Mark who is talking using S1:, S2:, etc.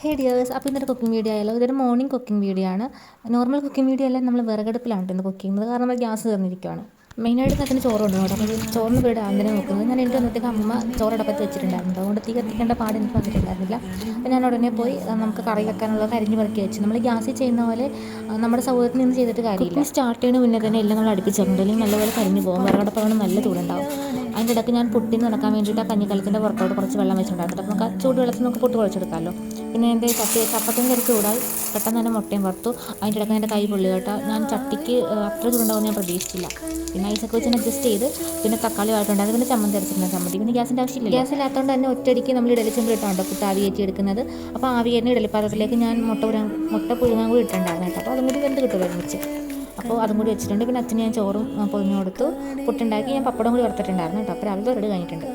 S1: ഹേ dears, അപ്പോൾ ഇന്നൊരു cooking video ആയാലോ. ഇതൊരു മോർണിംഗ് കുക്കിംഗ് വീഡിയോ ആണ്. നോർമൽ കുക്കിംഗ് വീഡിയോ അല്ല, നമ്മൾ വിറകടുപ്പിലാണ് ഇന്ന് കുക്ക് ചെയ്യുന്നത്. കാരണം നമ്മൾ ഗ്യാസ് തീർന്നിരിക്കുകയാണ്. മെയിനായിട്ട് അതിന് ചോറ് കൊണ്ടുപോകണം. അപ്പോൾ ചോറിന് വീട് ആദ്യം നോക്കുന്നത് ഞാൻ എൻ്റെ വന്നത്തേക്ക് അമ്മ ചോറടപ്പത്ത് വെച്ചിട്ടുണ്ടായിരുന്നു. അതുകൊണ്ട് തീ കത്തിക്കേണ്ട പാട് എനിക്ക് വന്നിട്ടുണ്ടായിരുന്നില്ല. അപ്പോൾ ഞാൻ ഉടനെ പോയി നമുക്ക് കറി വെക്കാനുള്ള കരിഞ്ഞ് പെറുക്കി വെച്ച്. നമ്മൾ ഗ്യാസിൽ ചെയ്യുന്ന പോലെ നമ്മുടെ സൗകര്യത്തിൽ നിന്ന് ചെയ്തിട്ട് കാര്യമില്ല. സ്റ്റാർട്ട് ചെയ്യുന്ന മുന്നേ തന്നെ എല്ലാം നമ്മൾ അടുപ്പിച്ചിട്ടുണ്ട്, അല്ലെങ്കിൽ നല്ലപോലെ കരിഞ്ഞ് പോകും. വിറകടപ്പാണ് നല്ല ചൂടുണ്ടാവും. അതിൻ്റെ ഇടയ്ക്ക് ഞാൻ പുട്ടിന് നടക്കാൻ വേണ്ടിയിട്ട് ആ കഞ്ഞിക്കലത്തിൻ്റെ പുറത്തോട്ട് കുറച്ച് വെള്ളം വെച്ചിട്ടുണ്ടായിരുന്നു. അപ്പോൾ നമുക്ക് ആ ചൂട് വെള്ളത്തിൽ നമുക്ക് പുട്ട് കുഴച്ചെടുക്കാമല്ലോ. പിന്നെ എൻ്റെ ചട്ടി ചപ്പത്തിന് കറി ചൂടായി പെട്ടെന്ന് തന്നെ മുട്ടയും വറുത്തു. അതിൻ്റെ ഇടയ്ക്ക് എൻ്റെ കൈ പൊള്ളി കേട്ടോ. ഞാൻ ചട്ടിക്ക് അത്ര ചൂടുണ്ടാവും ഞാൻ പ്രതീക്ഷിച്ചില്ല. പിന്നെ ഐസൊക്കെ വെച്ച് അഡ്ജസ്റ്റ് ചെയ്ത് പിന്നെ തക്കാളി വായിട്ടുണ്ടായിരുന്നു. പിന്നെ ചമ്മന്തി അരച്ചിരുന്ന ചമ്മന്തി. പിന്നെ ഗ്യാസിൻ്റെ ആവശ്യമില്ല. ഗ്യാസില്ലാത്തതുകൊണ്ട് തന്നെ ഒറ്റയടിക്ക് നമ്മൾ ഇടലിച്ചെമ്പിലിട്ടുണ്ട് പുട്ട് ആവി കയറ്റി എടുക്കുന്നത്. അപ്പോൾ ആവി കയറ്റുന്ന ഇഡലിപ്പാത്രത്തിലേക്ക് ഞാൻ മുട്ട പുഴുങ്ങാൻ കൂടി ഇട്ടിട്ടുണ്ടായിരുന്നു കേട്ടോ. അപ്പോൾ അതും കൂടി വെന്ത് കിട്ടുമല്ലോ ഒരുമിച്ച്. അപ്പോൾ അതും കൂടി വെച്ചിട്ടുണ്ട്. പിന്നെ അച്ഛന് ഞാൻ ചോറും പൊതിഞ്ഞു കൊടുത്തു. പുട്ടുണ്ടാക്കി ഞാൻ പപ്പടം കൂടി വറുത്തിട്ടുണ്ടായിരുന്നു കേട്ടോ. അപ്പോൾ രാവിലെ റെഡി കഴിഞ്ഞിട്ടുണ്ട്.